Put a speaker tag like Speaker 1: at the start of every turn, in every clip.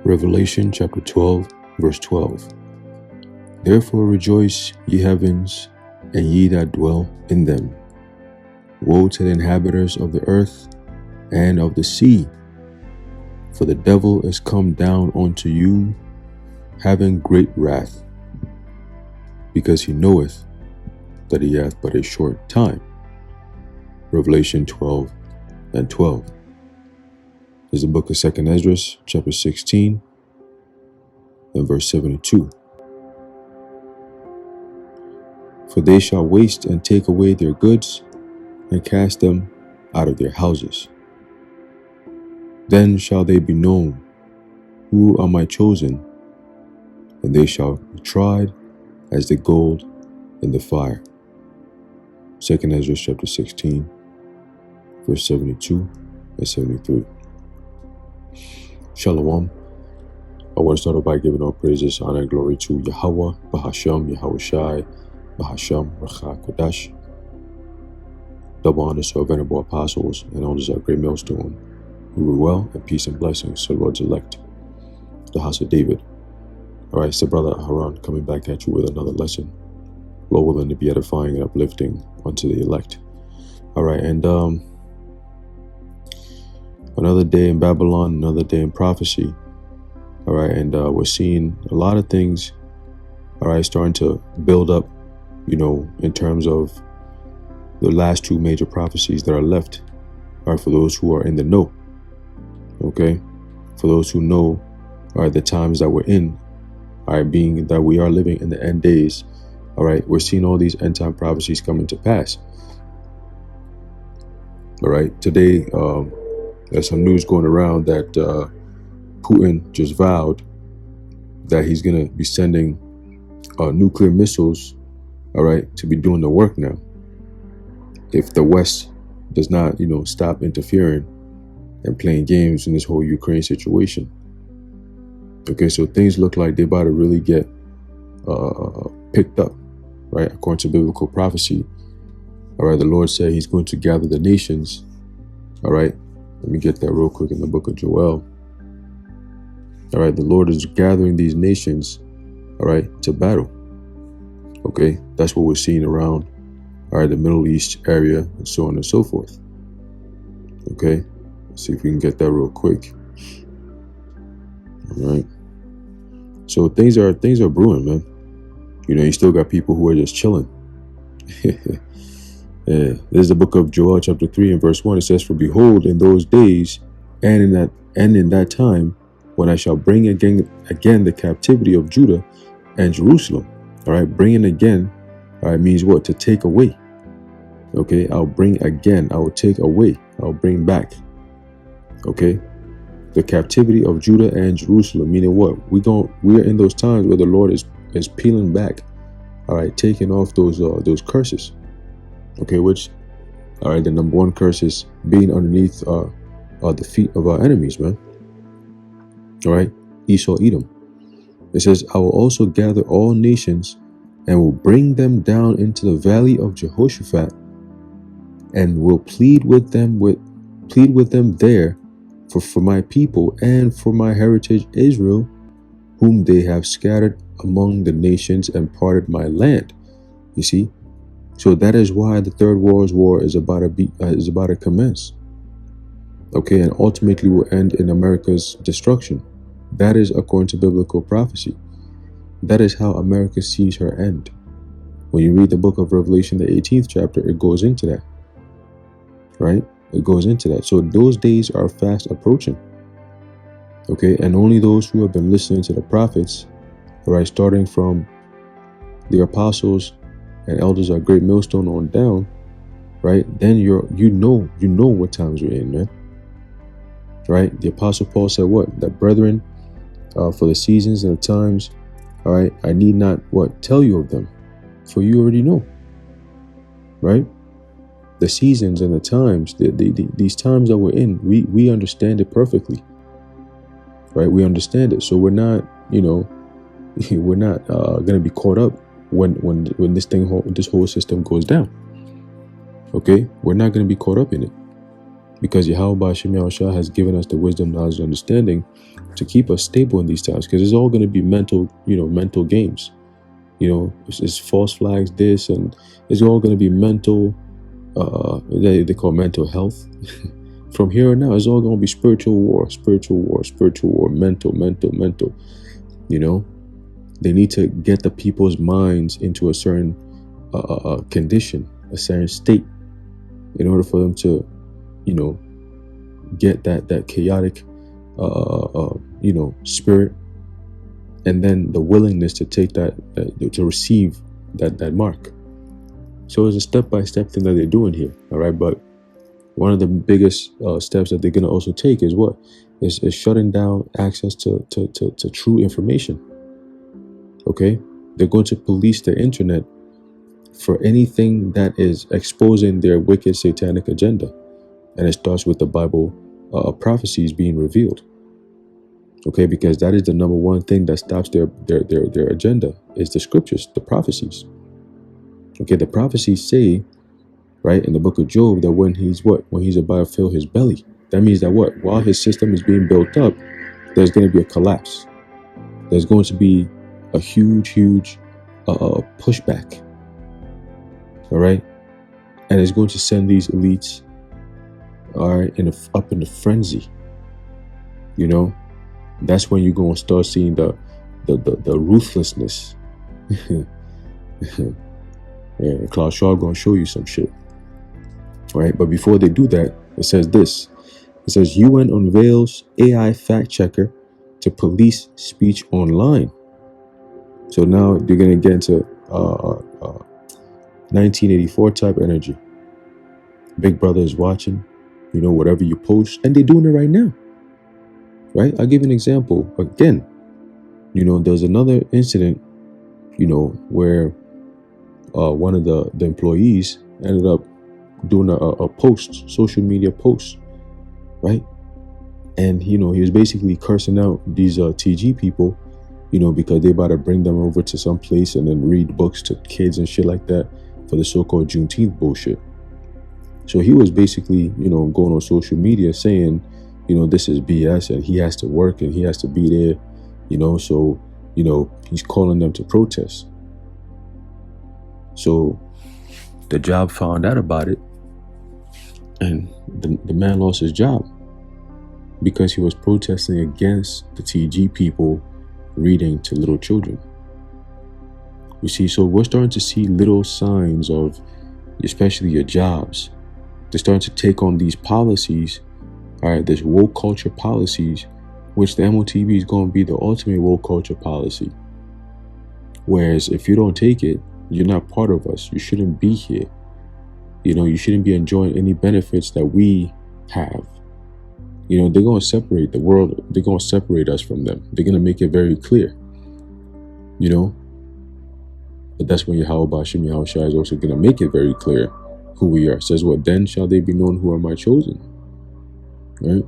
Speaker 1: Revelation chapter 12, verse 12. Therefore rejoice, ye heavens, and ye that dwell in them. Woe to the inhabitants of the earth and of the sea, for the devil is come down unto you, having great wrath, because he knoweth that he hath but a short time. Revelation 12 and 12. This is the book of 2nd Ezra, chapter 16, and verse 72. For they shall waste and take away their goods, and cast them out of their houses. Then shall they be known who are my chosen, and they shall be tried as the gold in the fire. 2nd Ezra chapter 16, verse 72 and 73. Shalom. I want to start off by giving all praises, honor, and glory to Yahweh, Bahasham, Yahweh Shai, Bahasham, Racha Kodash. Double honor to our venerable apostles and elders of our great millstone, who were well, and peace and blessings to the Lord's elect, the house of David. All right, so Brother Haran coming back at you with another lesson. Lord willing to be edifying and uplifting unto the elect. All right, and another day in Babylon, another day in prophecy. All right, and we're seeing a lot of things, all right, starting to build up, in terms of the last two major prophecies that are left, all right, for those who are in the know, okay? For those who know, all right, the times that we're in, all right, being that we are living in the end days, all right, we're seeing all these end time prophecies coming to pass. All right, today, there's some news going around that Putin just vowed that he's going to be sending nuclear missiles, all right, to be doing the work now, if the West does not, stop interfering and playing games in this whole Ukraine situation. Okay, so things look like they're about to really get picked up, right? According to biblical prophecy, all right, the Lord said he's going to gather the nations, all right? Let me get that real quick in the book of Joel. All right, the Lord is gathering these nations, all right, to battle. Okay, that's what we're seeing around, all right, the Middle East area and so on and so forth. Okay, let's see if we can get that real quick. All right, so things are brewing, man. You still got people who are just chilling. Yeah, this is the book of Joel, chapter 3 and verse 1. It says, "For behold, in those days and in that time, when I shall bring again the captivity of Judah and Jerusalem." All right, bringing again, all right, means what? To take away. Okay, I'll bring again. I will take away. I'll bring back. Okay, the captivity of Judah and Jerusalem. Meaning what? We are in those times where the Lord is peeling back. All right, taking off those curses. Okay, which, all right, the number one curse is being underneath the feet of our enemies, man. All right, Esau, Edom. It says, "I will also gather all nations and will bring them down into the valley of Jehoshaphat, and will plead with them there for my people and for my heritage Israel, whom they have scattered among the nations and parted my land." You see, so that is why the Third World War is about to commence. Okay, and ultimately will end in America's destruction. That is according to biblical prophecy. That is how America sees her end. When you read the book of Revelation, the 18th chapter, it goes into that. Right? It goes into that. So those days are fast approaching. Okay, and only those who have been listening to the prophets, all right, starting from the apostles and elders of great millstone on down, right? Then you know what times you're in, man. Right? The apostle Paul said what? That brethren, for the seasons and the times, all right, I need not tell you of them, for you already know. Right? The seasons and the times, these times that we're in, we understand it perfectly. Right? We understand it. So we're not, we're not going to be caught up when this whole system goes down. Okay? We're not going to be caught up in it. because Yahweh Hashem Yahushua has given us the wisdom, knowledge, and understanding to keep us stable in these times, because it's all going to be mental, mental games. It's false flags, this, and it's all going to be mental, they call mental health. From here on now, it's all going to be spiritual war, mental. They need to get the people's minds into a certain condition, a certain state, in order for them to, get that chaotic, spirit, and then the willingness to take that to receive that mark. So it's a step-by-step thing that they're doing here, all right? But one of the biggest steps that they're going to also take is what? Is shutting down access to true information, okay? They're going to police the internet for anything that is exposing their wicked satanic agenda. And it starts with the Bible prophecies being revealed, okay? Because that is the number one thing that stops their agenda, is the scriptures, the prophecies. Okay, the prophecies say, right, in the book of Job, that when he's about to fill his belly, that means that what? While his system is being built up, there's going to be a collapse. There's going to be a huge pushback. All right, and it's going to send these elites, all right, up in a frenzy. That's when you're going to start seeing the ruthlessness. Yeah, Klaus Shaw going to show you some shit. All right, but before they do that, it says this. It says UN unveils AI fact checker to police speech online. So now they're going to get into 1984 type energy. Big Brother is watching, whatever you post, and they're doing it right now. Right? I'll give you an example. Again, there's another incident, where one of the employees ended up doing a post, social media post, right? And, he was basically cursing out these TG people, because they about to bring them over to some place and then read books to kids and shit like that for the so-called Juneteenth bullshit. So he was basically, going on social media saying, this is BS and he has to work and he has to be there, so, he's calling them to protest. So the job found out about it, and the man lost his job because he was protesting against the TG people reading to little children. You see, so we're starting to see little signs of, especially your jobs, they're starting to take on these policies, all right, this woke culture policies, which the MOTB is going to be the ultimate woke culture policy. Whereas if you don't take it, you're not part of us. You shouldn't be here. You shouldn't be enjoying any benefits that we have. They're going to separate the world. They're going to separate us from them. They're going to make it very clear. But that's when Yahweh Hashem Yahushua is also going to make it very clear who we are. It says, what then shall they be known who are my chosen? Right?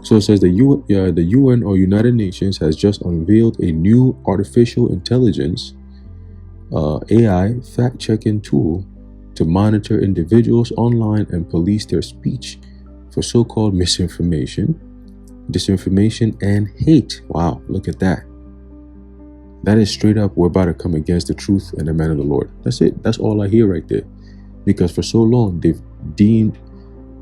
Speaker 1: So it says the UN or United Nations has just unveiled a new artificial intelligence AI fact-checking tool to monitor individuals online and police their speech for so-called misinformation, disinformation, and hate. Wow, look at that. That is straight up, we're about to come against the truth and the man of the Lord. That's it. That's all I hear right there. Because for so long, they've deemed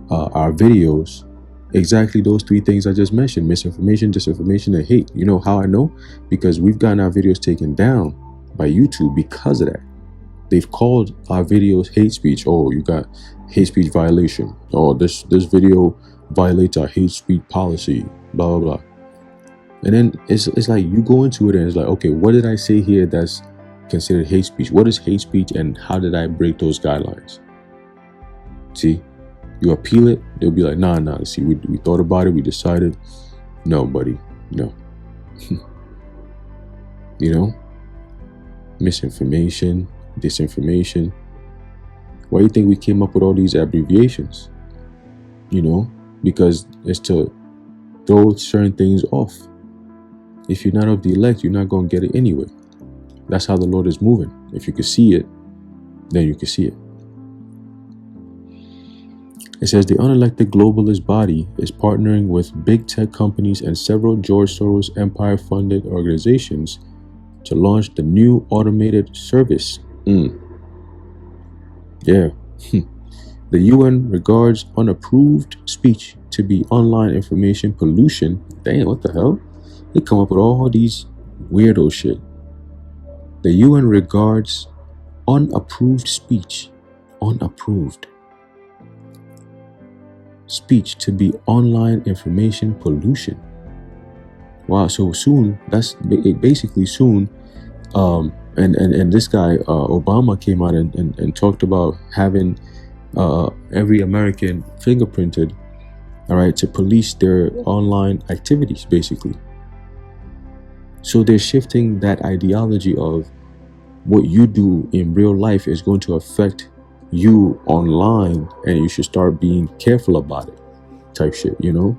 Speaker 1: our videos exactly those three things I just mentioned: misinformation, disinformation, and hate. You know how I know? Because we've gotten our videos taken down by YouTube because of that. They've called our videos hate speech. Oh, you got hate speech violation. Oh, this video violates our hate speech policy, blah, blah, blah. And then it's like you go into it and it's like, okay, what did I say here that's considered hate speech? What is hate speech and how did I break those guidelines? See, you appeal it, they'll be like, nah, see, we thought about it, we decided. No, buddy, no. Misinformation, disinformation. Why do you think we came up with all these abbreviations? Because it's to throw certain things off. If you're not of the elect, you're not going to get it anyway. That's how the Lord is moving. If you can see it, then you can see it. It says the unelected globalist body is partnering with big tech companies and several George Soros empire-funded organizations to launch the new automated service. Yeah. The UN regards unapproved speech to be online information pollution. Damn, what the hell? They come up with all these weirdo shit. The UN regards unapproved speech, unapproved speech to be online information pollution. Wow, so soon, that's basically soon. And this guy, Obama, came out and talked about having every American fingerprinted, all right, to police their online activities, basically. So they're shifting that ideology of what you do in real life is going to affect you online, and you should start being careful about it, type shit, you know?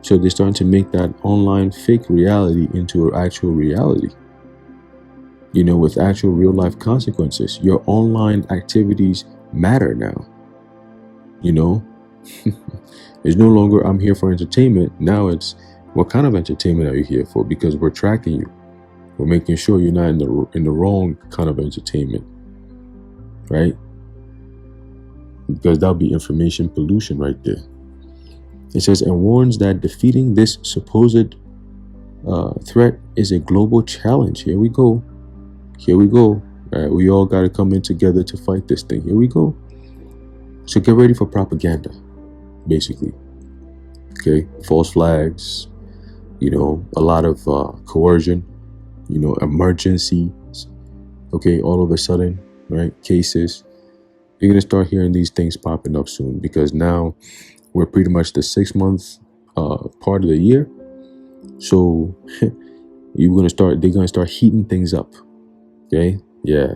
Speaker 1: So they're starting to make that online fake reality into an actual reality, you know, with actual real life consequences. Your online activities matter now, you know? It's no longer I'm here for entertainment. Now it's what kind of entertainment are you here for? Because we're tracking you. We're making sure you're not in the wrong kind of entertainment, right? Because that'll be information pollution right there. It says, and warns that defeating this supposed threat is a global challenge. Here we go. Here we go. All right, we all got to come in together to fight this thing. Here we go. So get ready for propaganda, basically. Okay, false flags, you know, a lot of coercion, you know, emergencies. Okay, all of a sudden, right, cases. You're going to start hearing these things popping up soon, because now we're pretty much the 6-month part of the year. So they're going to start heating things up. Okay. Yeah.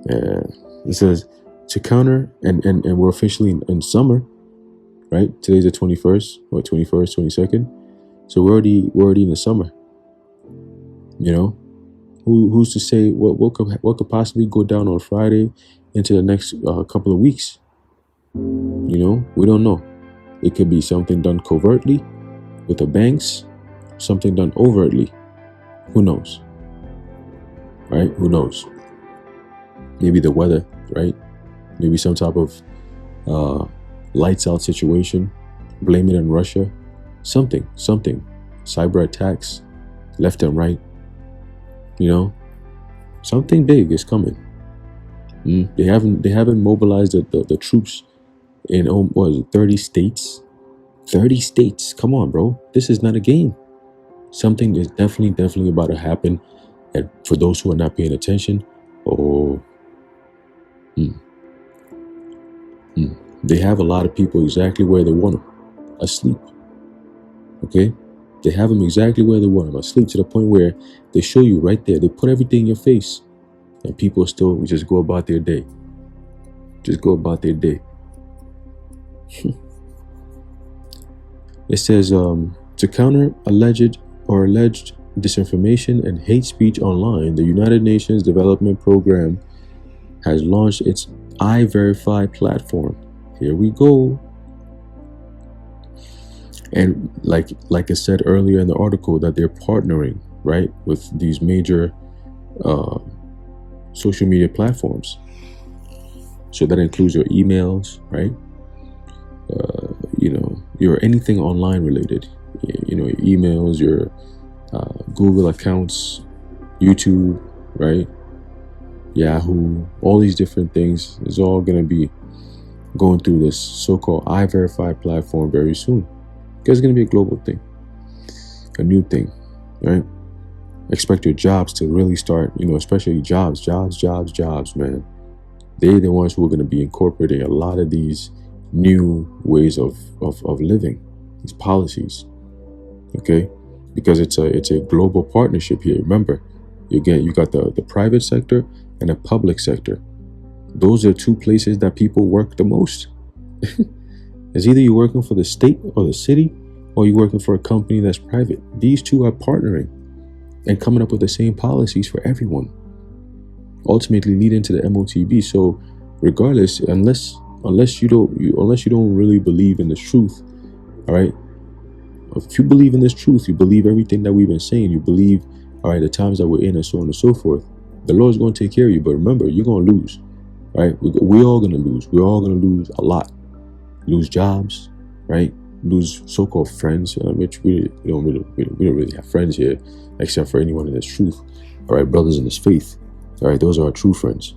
Speaker 1: It says to counter, and we're officially in summer, right? Today's the 21st, 22nd. So we're already in the summer, you know. Who's to say what could possibly go down on Friday into the next couple of weeks? You know, we don't know. It could be something done covertly with the banks, something done overtly. Who knows? Right? Who knows? Maybe the weather, right? Maybe some type of lights out situation. Blame it on Russia. Something. Cyber attacks, left and right. You know, something big is coming. They haven't mobilized the troops in what is it, 30 states. 30 states. Come on, bro. This is not a game. Something is definitely about to happen. And for those who are not paying attention, they have a lot of people exactly where they want them, asleep. Okay? They have them exactly where they want them, asleep, to the point where they show you right there. They put everything in your face, and people still just go about their day. Just go about their day. It says, to counter alleged disinformation and hate speech online, the United Nations Development Program has launched its I-Verify platform. Here we go. And like I said earlier in the article, that they're partnering, right, with these major social media platforms. So that includes your emails, right? You know, your anything online related. You know, your emails, your Google accounts, YouTube, right? Yahoo, all these different things is all going to be going through this so-called I-Verify platform very soon. Because it's going to be a global thing, a new thing, right? Expect your jobs to really start, you know, especially jobs, man. They're the ones who are going to be incorporating a lot of these new ways of living, these policies, okay? Because it's a global partnership here. Remember, you got the private sector and the public sector. Those are two places that people work the most. It's either you're working for the state or the city, or you're working for a company that's private. These two are partnering and coming up with the same policies for everyone, ultimately leading to the MOTB. So regardless, unless unless you don't really believe in this truth, all right? If you believe in this truth, you believe everything that we've been saying, you believe, all right, the times that we're in and so on and so forth, the Lord's going to take care of you. But remember, you're going to lose, right? We're all going to lose. We're all going to lose a lot. Lose jobs, right? Lose so-called friends, which we don't really have friends here, except for anyone in this truth. All right, brothers in this faith. All right, those are our true friends.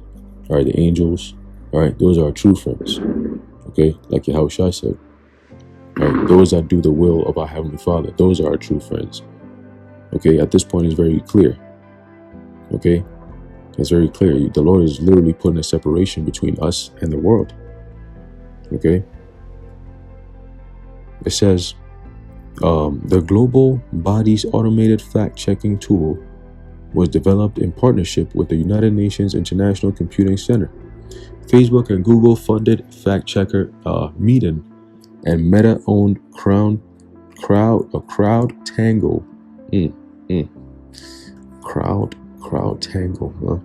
Speaker 1: All right, the angels. All right, those are our true friends. Okay, like Yahushua said. Right, those that do the will of our Heavenly Father, those are our true friends. Okay, at this point, it's very clear. Okay, it's very clear. The Lord is literally putting a separation between us and the world. Okay, it says, the global body's automated fact-checking tool was developed in partnership with the United Nations International Computing Center. Facebook and Google funded Fatcheker meeting, and Meta owned Crowd Tango. Crowd Tango, huh?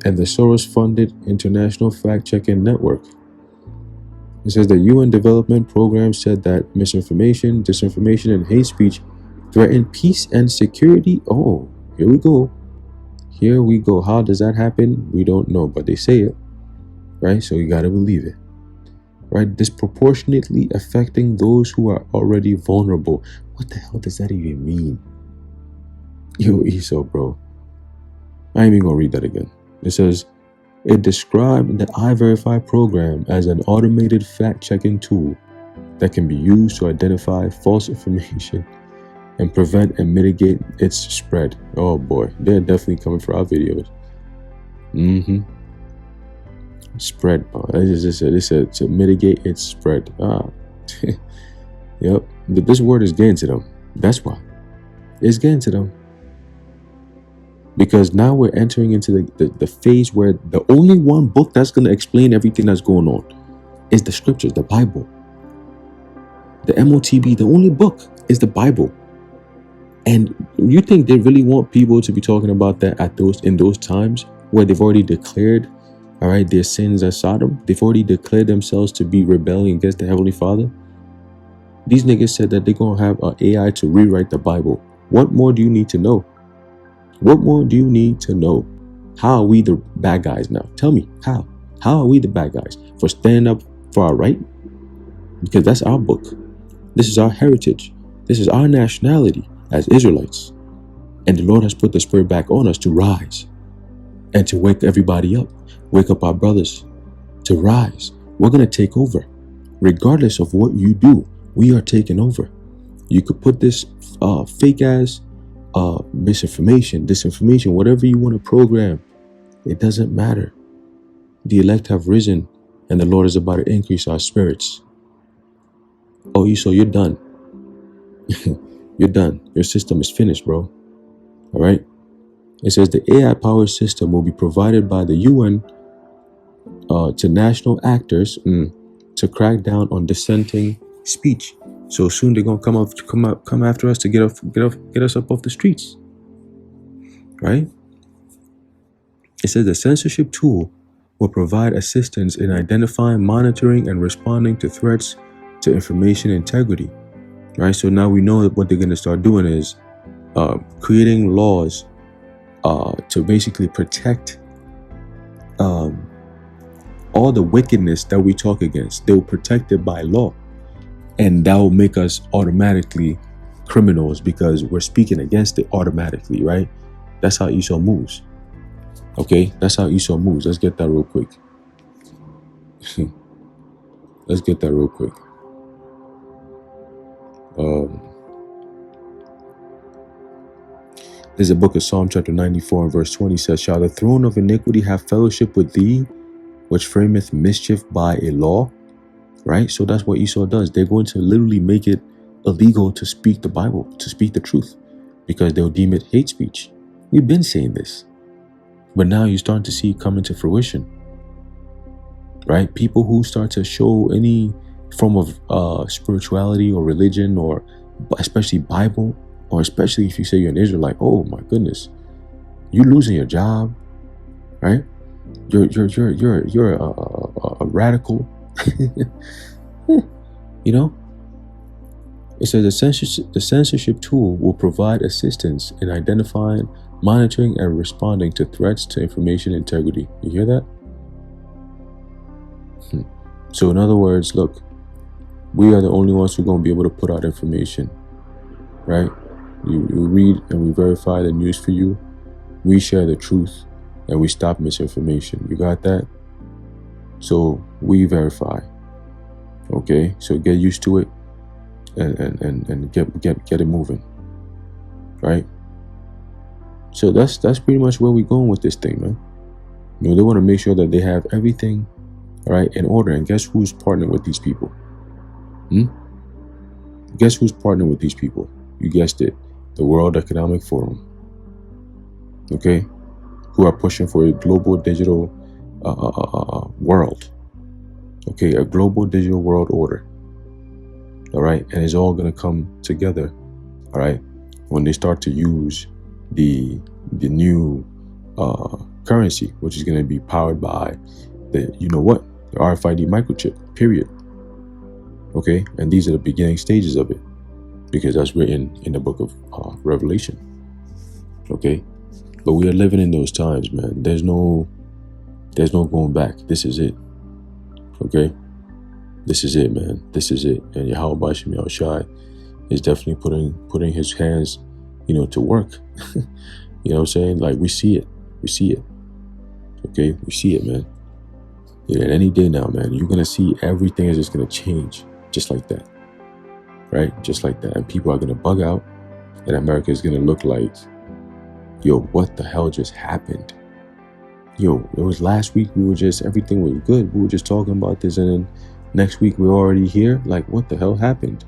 Speaker 1: And the Soros funded International Fact-Checking Network. It says the UN Development Program said that misinformation, disinformation, and hate speech threaten peace and security. Oh, here we go. Here we go. How does that happen? We don't know, but they say it, right? So you got to believe it, right? Disproportionately affecting those who are already vulnerable. What the hell does that even mean? Yo, Esau, bro. I ain't even going to read that again. It says, it described the iVerify program as an automated fact-checking tool that can be used to identify false information and prevent and mitigate its spread. Oh boy, they're definitely coming for our videos. Spread. They said to mitigate its spread. Yep. This word is getting to them. That's why. It's getting to them. Because now we're entering into the phase where the only one book that's going to explain everything that's going on is the scriptures, the Bible. The MOTB, the only book is the Bible. And you think they really want people to be talking about that in those times where they've already declared, all right, their sins as Sodom? They've already declared themselves to be rebelling against the Heavenly Father? These niggas said that they're going to have an AI to rewrite the Bible. What more do you need to know? What more do you need to know? How are we the bad guys now? Tell me, how? How are we the bad guys? For standing up for our right? Because that's our book. This is our heritage. This is our nationality as Israelites. And the Lord has put the Spirit back on us to rise and to wake everybody up. Wake up our brothers to rise. We're going to take over. Regardless of what you do, we are taking over. You could put this fake ass misinformation, disinformation, whatever you want to program. It doesn't matter. The elect have risen and the Lord is about to increase our spirits. Oh, you're done. You're done. Your system is finished, bro. All right. It says the AI powered system will be provided by the UN to national actors to crack down on dissenting speech. So soon they're gonna come after us to get us up off the streets, right? It says the censorship tool will provide assistance in identifying, monitoring, and responding to threats to information integrity, right? So now we know that what they're gonna start doing is creating laws to basically protect all the wickedness that we talk against. They will protect it by law. And that will make us automatically criminals because we're speaking against it automatically, right? That's how Esau moves. Okay, that's how Esau moves. Let's get that real quick. Let's get that real quick. There's a book of Psalm chapter 94 and verse 20 says, shall the throne of iniquity have fellowship with thee, which frameth mischief by a law? Right? So that's what Esau does. They're going to literally make it illegal to speak the Bible, to speak the truth, because they'll deem it hate speech. We've been saying this, but now you're starting to see it come into fruition. Right? People who start to show any form of spirituality or religion, or especially Bible, or especially if you say you're an Israelite, oh my goodness, you're losing your job, right? You're a radical. You know, it says the censorship tool will provide assistance in identifying, monitoring, and responding to threats to information integrity. You hear that? So in other words, look, we are the only ones who are going to be able to put out information, right? You read and we verify the news for you. We share the truth and we stop misinformation. You got that? So we verify. Okay, so get used to it and get it moving, right? So that's pretty much where we're going with this thing, man. You know, they want to make sure that they have everything, right, in order. And guess who's partnering with these people? Guess who's partnering with these people? You guessed it, the World Economic Forum. Okay, who are pushing for a global digital world. Okay, a global digital world order. All right, and it's all gonna come together. All right, when they start to use the new currency, which is gonna be powered by the the RFID microchip. Period. Okay, and these are the beginning stages of it, because that's written in the book of Revelation. Okay, but we are living in those times, man. There's no going back. This is it. Okay, this is it, man. This is it. And Yahweh Bashim Yahushai is definitely putting his hands, to work. You know what I'm saying? Like, we see it. Okay, we see it, man. Yeah, and any day now, man, you're gonna see everything is just gonna change, just like that, right? Just like that, and people are gonna bug out, and America is gonna look like, yo, what the hell just happened? Yo, it was last week everything was good. We were just talking about this, and then next week we're already here. Like, what the hell happened?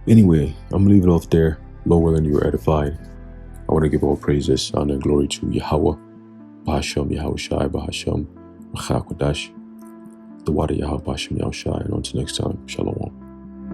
Speaker 1: Anyway, I'm gonna leave it off there. Lord willing, you were edified. I want to give all praises, honor, and glory to Yahweh, Bahasham, Yahushai, Bahasham, Rachakodash, the water Yahweh, Bahasham, Yahushai, and until next time, Shalom.